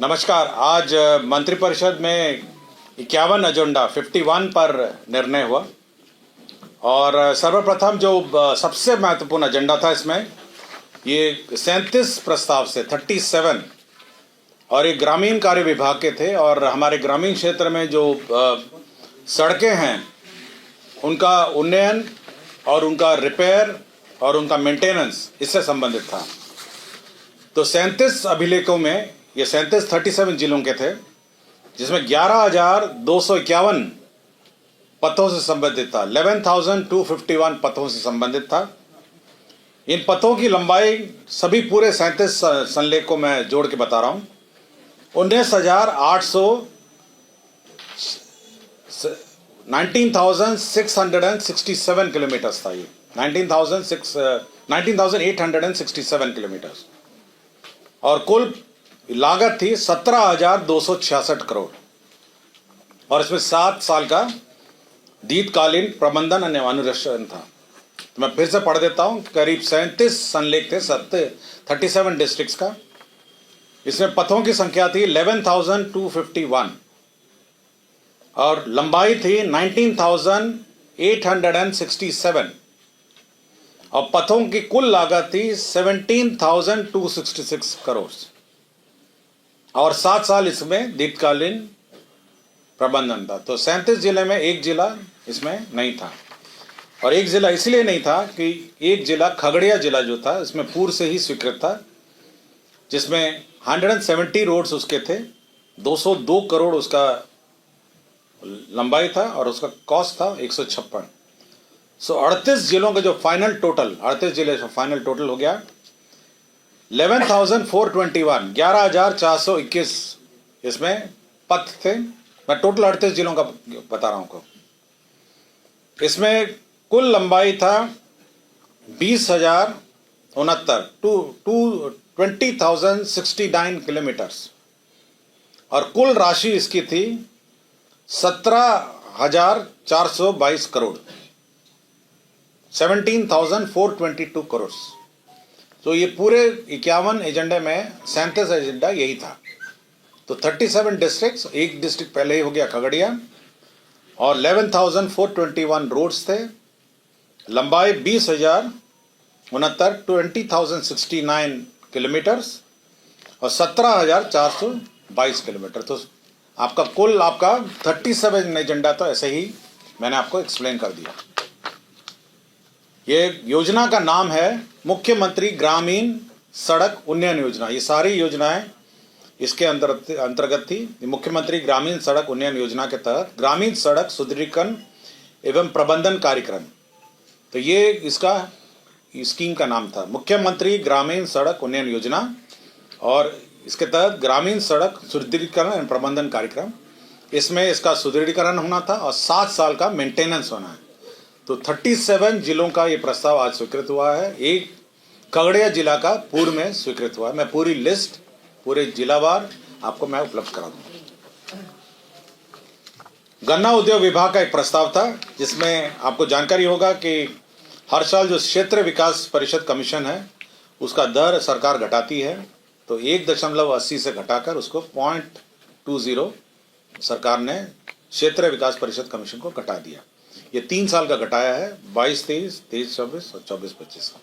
नमस्कार। आज मंत्रिपरिषद में 51 एजेंडा 51 पर निर्णय हुआ और सर्वप्रथम जो सबसे महत्वपूर्ण एजेंडा था इसमें ये 37 प्रस्ताव से 37 और ये ग्रामीण कार्य विभाग के थे और हमारे ग्रामीण क्षेत्र में जो सड़कें हैं उनका उन्नयन और उनका रिपेयर और उनका मेंटेनेंस इससे संबंधित था। तो 37 अभिलेखों में ये 37 जिलों के थे जिसमें 11,251 पथों से संबंधित था। 11,251 पथों से संबंधित था। इन पथों की लंबाई सभी पूरे 37 संलेख को मैं जोड़ के बता रहा हूँ 19,667 किलोमीटर्स था। ये 19,867 किलोमीटर्स और कुल लागत थी 17,266 करोड़ और इसमें 7 साल का दीर्घकालीन प्रबंधन और अनुरक्षण था। तो मैं फिर से पढ़ देता हूं। करीब 37 संलेख थे 37 डिस्ट्रिक्ट्स का। इसमें पथों की संख्या थी 11,251 और लंबाई थी 19,867 और पथों की कुल लागत थी 17,266 करोड़ और 7 साल इसमें दीर्घकालीन प्रबंधन था। तो 37 जिले में एक जिला इसमें नहीं था और एक जिला इसलिए नहीं था कि एक जिला खगड़िया जिला जो था इसमें पूर्व से ही स्वीकृत था, जिसमें 170 रोड्स उसके थे, 202 करोड़ उसका लंबाई था और उसका कॉस्ट था 156। सो 38 जिलों का जो फाइनल टोटल 38 जिले का फाइनल टोटल हो गया 11,421 11,421 इसमें पथ थे। मैं टोटल 38 जिलों का बता रहा हूं। इसमें कुल लंबाई था 20,069 किलोमीटर्स और कुल राशि इसकी थी 17,422 करोड़ 17,422 करोड़। तो ये पूरे 51 एजेंडे में 37 एजेंडा यही था। तो 37 डिस्ट्रिक्ट्स, एक डिस्ट्रिक्ट पहले ही हो गया खगड़िया और 11,421 रोड्स थे। लंबाई 20,069 किलोमीटर्स और 17,422 किलोमीटर। तो आपका कुल 37 एजेंडा तो ऐसे ही मैंने आपको एक्सप्लेन कर दिया। ये योजना का नाम है मुख्यमंत्री ग्रामीण सड़क उन्नयन योजना। ये सारी योजनाएं इसके अंतर्गत थी। मुख्यमंत्री ग्रामीण सड़क उन्नयन योजना के तहत ग्रामीण सड़क सुदृढ़ीकरण एवं प्रबंधन कार्यक्रम। तो ये इसका स्कीम का नाम था, मुख्यमंत्री ग्रामीण सड़क उन्नयन योजना, और इसके तहत ग्रामीण सड़क सुदृढ़ीकरण एवं प्रबंधन कार्यक्रम। इसमें इसका सुदृढ़ीकरण होना था और 7 साल का मेंटेनेंस होना है। तो 37 जिलों का ये प्रस्ताव आज स्वीकृत हुआ है। एक खगड़िया जिला का पूर्व में स्वीकृत हुआ है। मैं पूरी लिस्ट पूरे जिलावार आपको मैं उपलब्ध करा दूंगा। गन्ना उद्योग विभाग का एक प्रस्ताव था जिसमें आपको जानकारी होगा कि हर साल जो क्षेत्र विकास परिषद कमीशन है उसका दर सरकार घटाती है। तो 1.80 से घटाकर उसको 0.20 सरकार ने क्षेत्र विकास परिषद कमीशन को घटा दिया। ये 3 साल का घटाया है, 22-23, 23-24 और 24-25 का।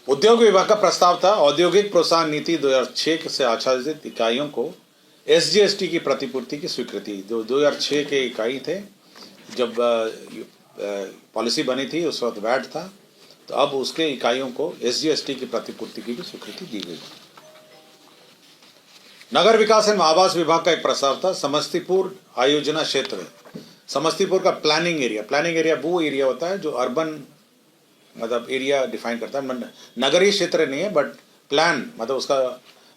उद्योग विभाग का प्रस्ताव था औद्योगिक प्रोत्साहन नीति 2006 से आच्छादित इकाइयों को SGST की प्रतिपूर्ति की स्वीकृति। जो 2006 के इकाई थे, जब पॉलिसी बनी थी उस वक्त वैट था, तो अब उसके इकाइयों को SGST की प्रतिपूर्ति की भी स्वीकृति दी गई। नगर विकास एवं आवास विभाग का एक प्रस्ताव था समस्तीपुर आयोजना क्षेत्र। समस्तीपुर का प्लानिंग एरिया वो एरिया होता है जो अर्बन मतलब एरिया डिफाइन करता है। नगरीय क्षेत्र नहीं है बट प्लान मतलब उसका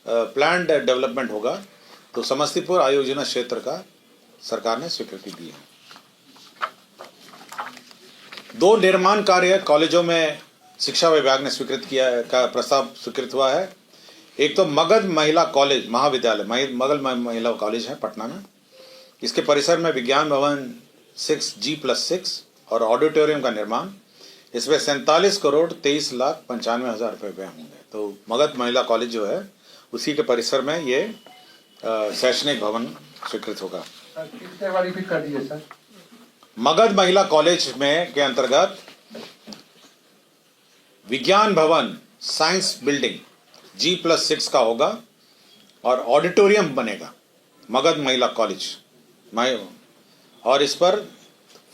प्लान्ड डेवलपमेंट होगा। तो समस्तीपुर आयोजना क्षेत्र का सरकार ने स्वीकृति दी है। 2 निर्माण कार्य कॉलेजों में शिक्षा विभाग ने स्वीकृत किया का प्रस्ताव स्वीकृत हुआ है। एक तो मगध महिला कॉलेज महाविद्यालय मगध महिला कॉलेज है पटना में। इसके परिसर में विज्ञान भवन 6G+6 और ऑडिटोरियम का निर्माण। इसमें 47,23,95,000 रुपये व्यय होंगे। तो मगध महिला कॉलेज जो है उसी के परिसर में ये शैक्षणिक भवन स्वीकृत होगा। कितने वाली भी कर दिए सर? मगध महिला कॉलेज में के अंतर्गत विज्ञान भवन साइंस बिल्डिंग G+6 का होगा और ऑडिटोरियम बनेगा मगध महिला कॉलेज और इस पर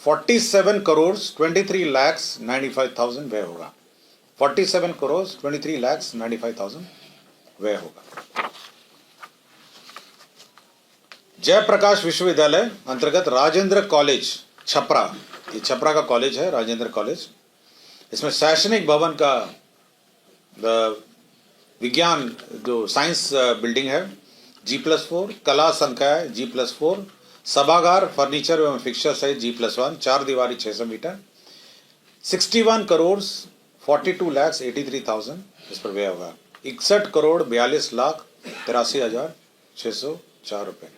47 करोड़ 23 लाख 95,000 व्यय होगा। 47 करोड़ 23 लाख 95,000 व्यय होगा। जयप्रकाश विश्वविद्यालय अंतर्गत राजेंद्र कॉलेज छपरा, ये छपरा का कॉलेज है राजेंद्र कॉलेज। इसमें शैक्षणिक भवन का विज्ञान जो साइंस बिल्डिंग है G+4, कला संकाय G+4, सभागार फर्नीचर एवं फिक्सर सहित G+1, 4 दीवारी 600 मीटर, 61 करोड़ 42 लाख 83,000 इस पर व्यय होगा। 61 करोड़ 42 लाख 83,604 रुपये।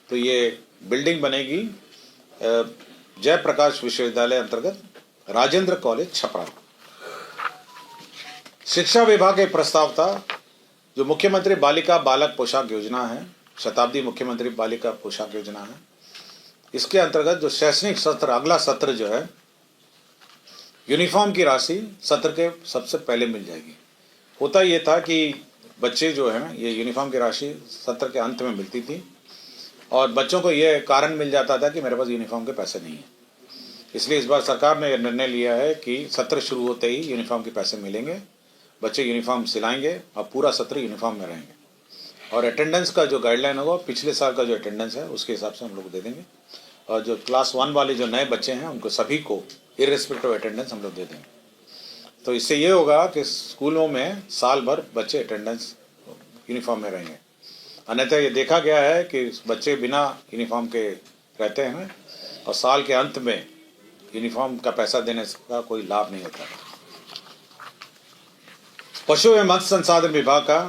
तो ये बिल्डिंग बनेगी जयप्रकाश विश्वविद्यालय अंतर्गत राजेंद्र कॉलेज छपरा। शिक्षा विभाग के प्रस्ताव था जो मुख्यमंत्री बालिका बालक पोशाक योजना है, शताब्दी मुख्यमंत्री बालिका पोशाक योजना है, इसके अंतर्गत जो शैक्षणिक सत्र अगला सत्र जो है यूनिफॉर्म की राशि सत्र के सबसे पहले मिल जाएगी। होता ये था कि बच्चे जो है ये यूनिफॉर्म की राशि सत्र के अंत में मिलती थी और बच्चों को ये कारण मिल जाता था कि मेरे पास यूनिफॉर्म के पैसे नहीं है। इसलिए इस बार सरकार ने यह निर्णय लिया है कि सत्र शुरू होते ही यूनिफॉर्म के पैसे मिलेंगे, बच्चे यूनिफॉर्म सिलाएंगे और पूरा सत्र यूनिफॉर्म में रहेंगे। और अटेंडेंस का जो गाइडलाइन होगा पिछले साल का जो अटेंडेंस है उसके हिसाब से हम लोग दे देंगे। और जो क्लास 1 वाले जो नए बच्चे हैं उनको सभी को इर्रेस्पेक्टिव अटेंडेंस हम लोग दे देंगे। तो इससे ये होगा कि स्कूलों में साल भर बच्चे अटेंडेंस यूनिफॉर्म में रहेंगे। अन्यथा ये देखा गया है कि बच्चे बिना यूनिफॉर्म के रहते हैं और साल के अंत में यूनिफॉर्म का पैसा देने का कोई लाभ नहीं होता। पशु एवं मत्स्य संसाधन विभाग का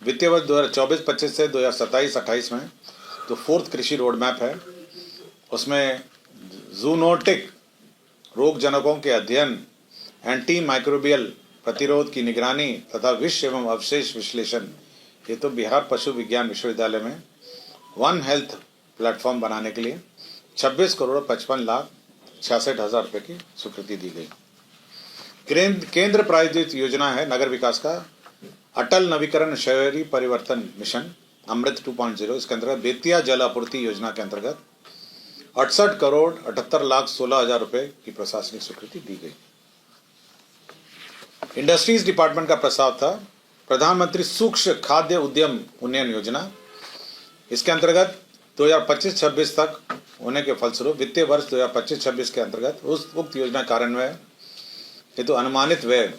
वित्तीय वर्ष 2024-25 से 2027-28 में जो 4th कृषि रोड मैप है उसमें जूनोटिक रोगजनकों के अध्ययन, एंटी माइक्रोबियल प्रतिरोध की निगरानी तथा विष एवं अवशेष विश्लेषण, ये तो बिहार पशु विज्ञान विश्वविद्यालय में वन हेल्थ प्लेटफॉर्म बनाने के लिए 26 करोड़ 55 लाख 66,000 रुपये की स्वीकृति दी गई। केंद्र प्रायोजित योजना है नगर विकास का अटल नवीकरण शहरी परिवर्तन मिशन अमृत 2.0। इसके अंतर्गत बेतिया जल आपूर्ति योजना के अंतर्गत 68 करोड़ 78 लाख 16,000 रुपये की प्रशासनिक स्वीकृति दी गई। इंडस्ट्रीज डिपार्टमेंट का प्रस्ताव था प्रधानमंत्री सूक्ष्म खाद्य उद्यम उन्नयन योजना। इसके अंतर्गत 2025-26 तक होने के फलस्वरूप वित्तीय वर्ष 2025-26 के अंतर्गत उस उक्त योजना कार्यान्वयन हेतु अनुमानित व्यय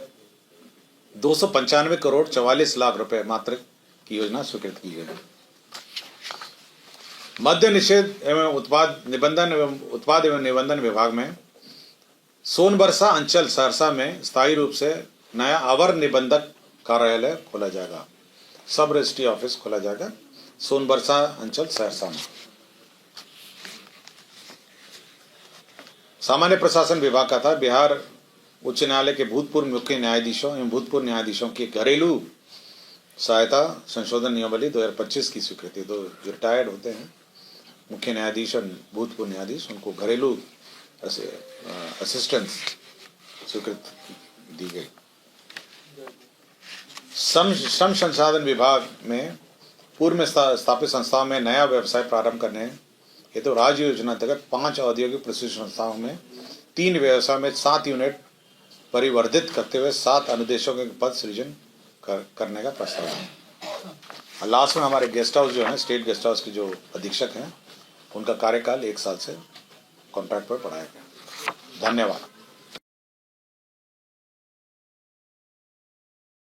295 करोड़ 44 लाख रुपए मात्र की योजना स्वीकृत की गई। मद्य निषेध एवं उत्पाद एवं निबंधन विभाग में सोनबरसा अंचल सहरसा में स्थायी रूप से नया अवर निबंधक कार्यालय खोला जाएगा, सब रजिस्ट्री ऑफिस खोला जाएगा सोनबरसा अंचल सहरसा में। सामान्य प्रशासन विभाग का था बिहार उच्च न्यायालय के भूतपूर्व मुख्य न्यायाधीशों एवं भूतपूर्व न्यायाधीशों की घरेलू सहायता संशोधन नियमावली 2025 की स्वीकृति। तो जो रिटायर्ड होते हैं मुख्य न्यायाधीश और भूतपूर्व न्यायाधीश उनको घरेलू असिस्टेंस स्वीकृति दी गई। श्रम संसाधन विभाग में पूर्व में स्थापित संस्थाओं में नया व्यवसाय प्रारंभ करने हेतु तो राज्य योजना अंतर्गत 5 औद्योगिक प्रशिक्षण संस्थाओं में 3 व्यवसाय में 7 यूनिट परिवर्धित करते हुए 7 अनुदेशों के पद सृजन करने का प्रस्ताव है। लास्ट में हमारे गेस्ट हाउस जो है स्टेट गेस्ट हाउस के जो अधीक्षक हैं उनका कार्यकाल 1 साल से कॉन्ट्रैक्ट पर बढ़ाया गया। धन्यवाद।